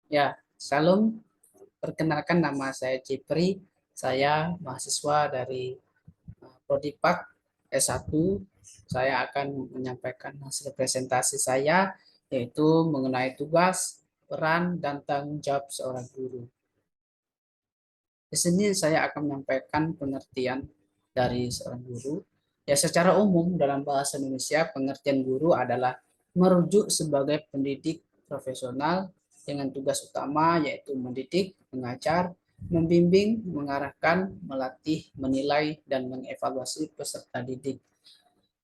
Ya, salam. Perkenalkan nama saya Cipri. Saya mahasiswa dari Prodipak S1. Saya akan menyampaikan hasil presentasi saya, yaitu mengenai tugas, peran, dan tanggung jawab seorang guru. Di sini saya akan menyampaikan pengertian dari seorang guru. Ya, secara umum dalam bahasa Indonesia, pengertian guru adalah merujuk sebagai pendidik profesional dengan tugas utama yaitu mendidik, mengajar, membimbing, mengarahkan, melatih, menilai, dan mengevaluasi peserta didik.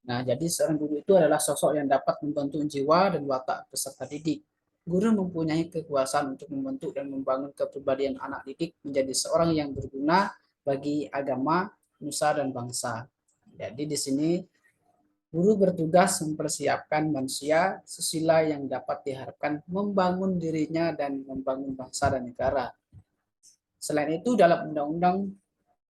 Nah, jadi seorang guru itu adalah sosok yang dapat membentuk jiwa dan watak peserta didik. Guru mempunyai kekuasaan untuk membentuk dan membangun kepribadian anak didik menjadi seorang yang berguna bagi agama, nusa, dan bangsa. Jadi di sini guru bertugas mempersiapkan manusia susila yang dapat diharapkan membangun dirinya dan membangun bangsa dan negara. Selain itu dalam undang-undang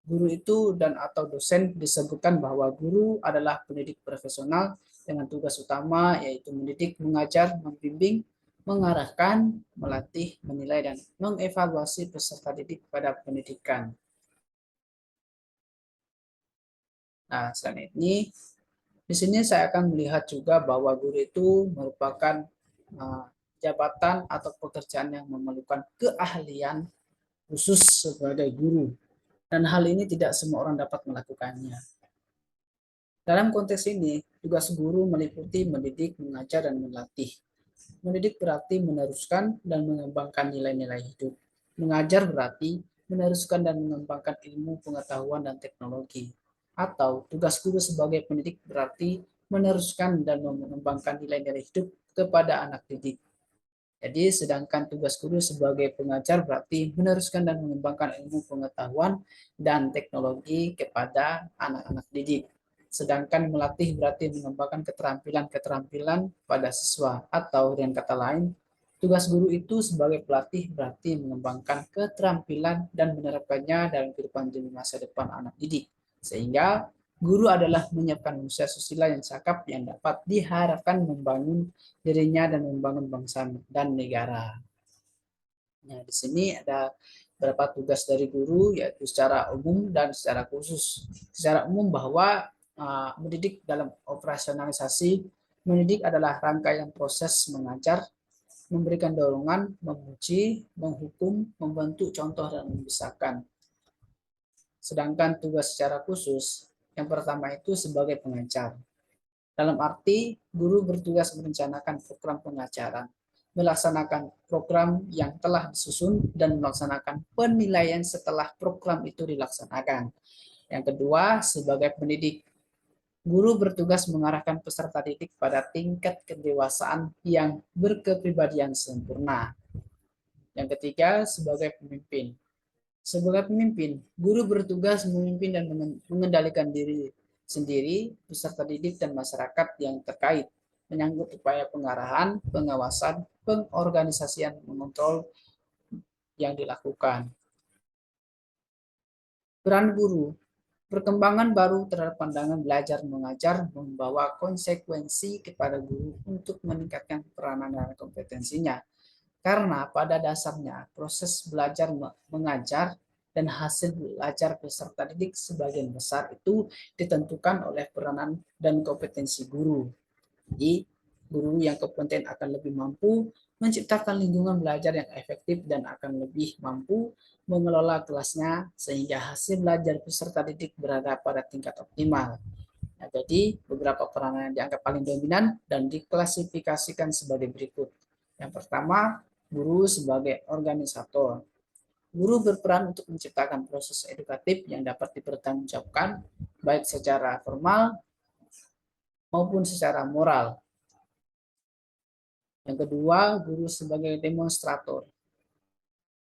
guru itu dan atau dosen disebutkan bahwa guru adalah pendidik profesional dengan tugas utama yaitu mendidik, mengajar, membimbing, mengarahkan, melatih, menilai, dan mengevaluasi peserta didik pada pendidikan. Nah, selain ini, di sini saya akan melihat juga bahwa guru itu merupakan uh, jabatan atau pekerjaan yang memerlukan keahlian khusus sebagai guru. Dan hal ini tidak semua orang dapat melakukannya. Dalam konteks ini, tugas guru meliputi mendidik, mengajar, dan melatih. Mendidik berarti meneruskan dan mengembangkan nilai-nilai hidup. Mengajar berarti meneruskan dan mengembangkan ilmu, pengetahuan, dan teknologi. Atau tugas guru sebagai pendidik berarti meneruskan dan mengembangkan nilai-nilai hidup kepada anak didik. Jadi sedangkan tugas guru sebagai pengajar berarti meneruskan dan mengembangkan ilmu pengetahuan dan teknologi kepada anak-anak didik. Sedangkan melatih berarti mengembangkan keterampilan-keterampilan pada siswa atau dengan kata lain, tugas guru itu sebagai pelatih berarti mengembangkan keterampilan dan menerapkannya dalam kehidupan di masa depan anak didik. Sehingga guru adalah menyiapkan manusia susila yang cakap yang dapat diharapkan membangun dirinya dan membangun bangsa dan negara. Nah, di sini ada beberapa tugas dari guru yaitu secara umum dan secara khusus. Secara umum bahwa mendidik dalam operasionalisasi, mendidik adalah rangkaian proses mengajar, memberikan dorongan, memuji, menghukum, membentuk contoh dan membesarkan. Sedangkan tugas secara khusus, yang pertama itu sebagai pengajar. Dalam arti, guru bertugas merencanakan program pengajaran, melaksanakan program yang telah disusun, dan melaksanakan penilaian setelah program itu dilaksanakan. Yang kedua, sebagai pendidik, guru bertugas mengarahkan peserta didik pada tingkat kedewasaan yang berkepribadian sempurna. Yang ketiga, sebagai pemimpin. Sebagai pemimpin, guru bertugas memimpin dan mengendalikan diri sendiri, peserta didik, dan masyarakat yang terkait, menyangkut upaya pengarahan, pengawasan, pengorganisasian, mengontrol yang dilakukan. Peran guru, perkembangan baru terhadap pandangan belajar mengajar membawa konsekuensi kepada guru untuk meningkatkan peranan dan kompetensinya. Karena pada dasarnya proses belajar mengajar dan hasil belajar peserta didik sebagian besar itu ditentukan oleh peranan dan kompetensi guru. Jadi guru yang kompeten akan lebih mampu menciptakan lingkungan belajar yang efektif dan akan lebih mampu mengelola kelasnya sehingga hasil belajar peserta didik berada pada tingkat optimal. Nah, jadi beberapa peranan yang dianggap paling dominan dan diklasifikasikan sebagai berikut. Yang pertama, guru sebagai organisator. Guru berperan untuk menciptakan proses edukatif yang dapat dipertanggungjawabkan baik secara formal maupun secara moral. Yang kedua, guru sebagai demonstrator.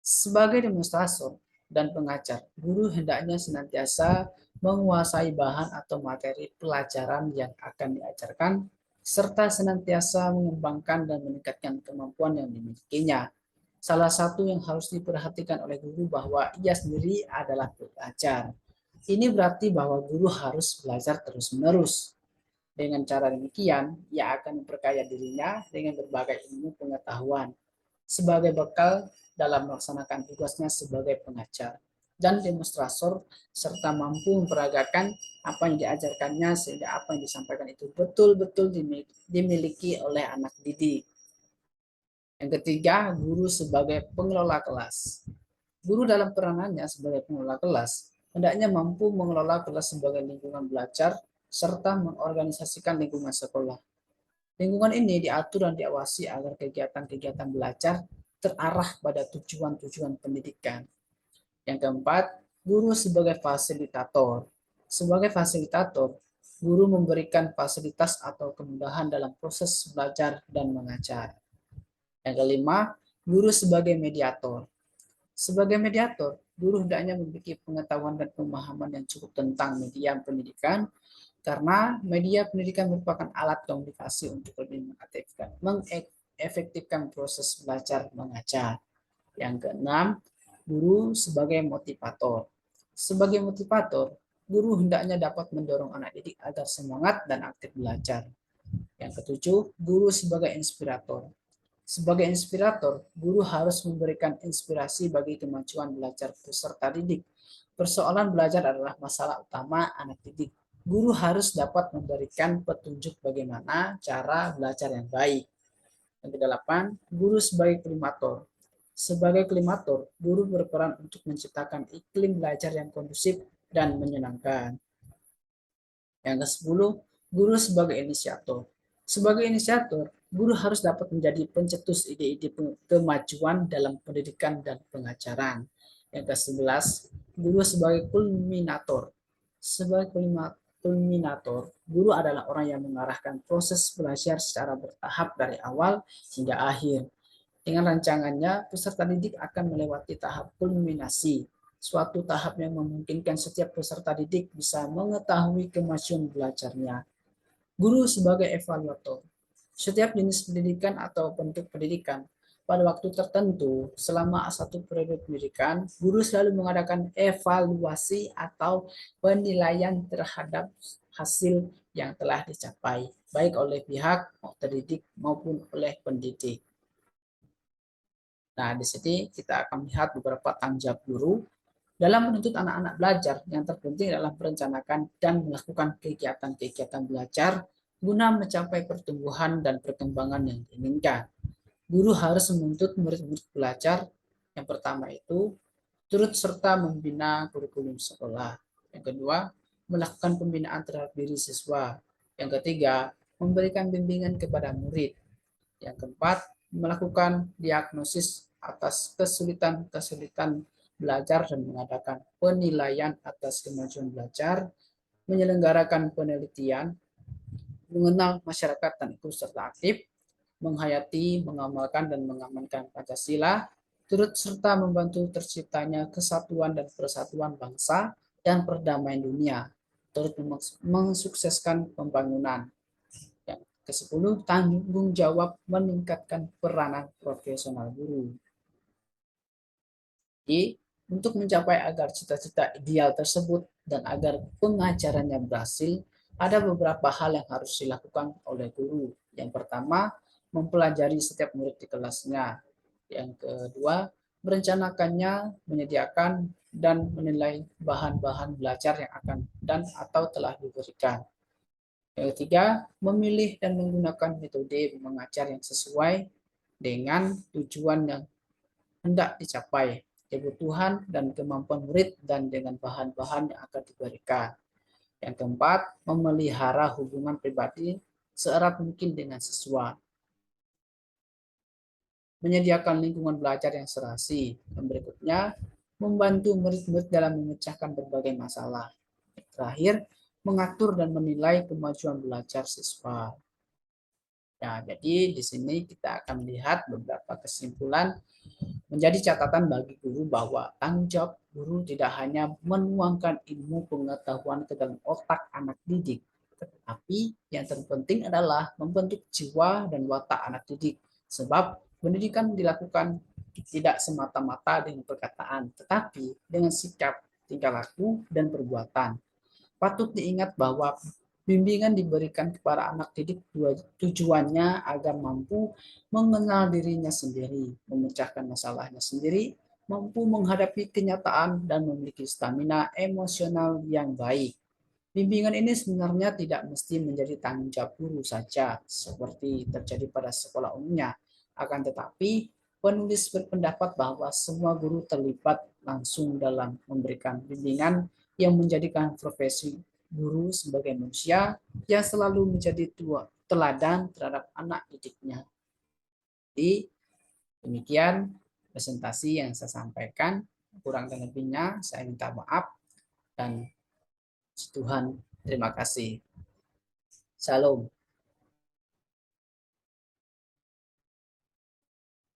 Sebagai demonstrator dan pengajar, guru hendaknya senantiasa menguasai bahan atau materi pelajaran yang akan diajarkan, serta senantiasa mengembangkan dan meningkatkan kemampuan yang dimilikinya. Salah satu yang harus diperhatikan oleh guru bahwa ia sendiri adalah pelajar. Ini berarti bahwa guru harus belajar terus-menerus. Dengan cara demikian, ia akan memperkaya dirinya dengan berbagai ilmu pengetahuan. sebagai bekal dalam melaksanakan tugasnya sebagai pengajar dan demonstrator, serta mampu memperagakan apa yang diajarkannya sehingga apa yang disampaikan itu betul-betul dimiliki oleh anak didik. Yang ketiga, guru sebagai pengelola kelas. Guru dalam peranannya sebagai pengelola kelas hendaknya mampu mengelola kelas sebagai lingkungan belajar serta mengorganisasikan lingkungan sekolah. Lingkungan ini diatur dan diawasi agar kegiatan-kegiatan belajar terarah pada tujuan-tujuan pendidikan. Yang keempat, guru sebagai fasilitator. Sebagai fasilitator, guru memberikan fasilitas atau kemudahan dalam proses belajar dan mengajar. Yang kelima, guru sebagai mediator. Sebagai mediator, guru hendaknya memiliki pengetahuan dan pemahaman yang cukup tentang media pendidikan, karena media pendidikan merupakan alat komunikasi untuk lebih mengefektifkan proses belajar mengajar. Yang keenam, guru sebagai motivator. Sebagai motivator, guru hendaknya dapat mendorong anak didik agar semangat dan aktif belajar. Yang ketujuh, guru sebagai inspirator. Sebagai inspirator, guru harus memberikan inspirasi bagi kemajuan belajar peserta didik. Persoalan belajar adalah masalah utama anak didik. Guru harus dapat memberikan petunjuk bagaimana cara belajar yang baik. Yang kedelapan, guru sebagai klimator. Sebagai klimator, guru berperan untuk menciptakan iklim belajar yang kondusif dan menyenangkan. Yang ke-10, guru sebagai inisiator. Sebagai inisiator, guru harus dapat menjadi pencetus ide-ide kemajuan dalam pendidikan dan pengajaran. Yang ke-11, guru sebagai kulminator. Sebagai kulminator, guru adalah orang yang mengarahkan proses belajar secara bertahap dari awal hingga akhir. Dengan rancangannya, peserta didik akan melewati tahap kulminasi, suatu tahap yang memungkinkan setiap peserta didik bisa mengetahui kemajuan belajarnya. Guru sebagai evaluator. Setiap jenis pendidikan atau bentuk pendidikan, pada waktu tertentu selama satu periode pendidikan, guru selalu mengadakan evaluasi atau penilaian terhadap hasil yang telah dicapai, baik oleh pihak terdidik maupun oleh pendidik. Nah, di sini kita akan melihat beberapa tanggung jawab guru dalam menuntut anak-anak belajar. Yang terpenting adalah merencanakan dan melakukan kegiatan-kegiatan belajar guna mencapai pertumbuhan dan perkembangan yang diinginkan. Guru harus menuntut murid-murid belajar. Yang pertama itu turut serta membina kurikulum sekolah. Yang kedua, melakukan pembinaan terhadap diri siswa. Yang ketiga, memberikan bimbingan kepada murid. Yang keempat, melakukan diagnosis atas kesulitan-kesulitan belajar dan mengadakan penilaian atas kemajuan belajar, menyelenggarakan penelitian, mengenal masyarakat dan ikut serta aktif, menghayati, mengamalkan, dan mengamankan Pancasila, turut serta membantu terciptanya kesatuan dan persatuan bangsa dan perdamaian dunia, turut mensukseskan pembangunan. Yang ke-10, tanggung jawab meningkatkan peranan profesional guru. Jadi, untuk mencapai agar cita-cita ideal tersebut dan agar pengajarannya berhasil, ada beberapa hal yang harus dilakukan oleh guru. Yang pertama, mempelajari setiap murid di kelasnya. Yang kedua, merencanakannya, menyediakan dan menilai bahan-bahan belajar yang akan dan atau telah diberikan. Yang ketiga, memilih dan menggunakan metode mengajar yang sesuai dengan tujuan yang hendak dicapai, kebutuhan dan kemampuan murid, dan dengan bahan-bahan yang akan diberikan. Yang keempat, memelihara hubungan pribadi seerat mungkin dengan siswa. Menyediakan lingkungan belajar yang serasi. Dan berikutnya, membantu murid-murid dalam memecahkan berbagai masalah. Yang terakhir, mengatur dan menilai kemajuan belajar siswa. Ya, jadi di sini kita akan melihat beberapa kesimpulan. Menjadi catatan bagi guru bahwa tanggung jawab guru tidak hanya menuangkan ilmu pengetahuan ke dalam otak anak didik, tetapi yang terpenting adalah membentuk jiwa dan watak anak didik. Sebab pendidikan dilakukan tidak semata-mata dengan perkataan, tetapi dengan sikap, tingkah laku, dan perbuatan. Patut diingat bahwa Bimbingan diberikan kepada anak didik tujuannya agar mampu mengenal dirinya sendiri, memecahkan masalahnya sendiri, mampu menghadapi kenyataan, dan memiliki stamina emosional yang baik. Bimbingan ini sebenarnya tidak mesti menjadi tanggung jawab guru saja, seperti terjadi pada sekolah umumnya. Akan tetapi, penulis berpendapat bahwa semua guru terlibat langsung dalam memberikan bimbingan yang menjadikan profesi guru sebagai manusia yang selalu menjadi teladan terhadap anak didiknya. Jadi, demikian presentasi yang saya sampaikan. Kurang dan lebihnya saya minta maaf dan Tuhan terima kasih. Shalom.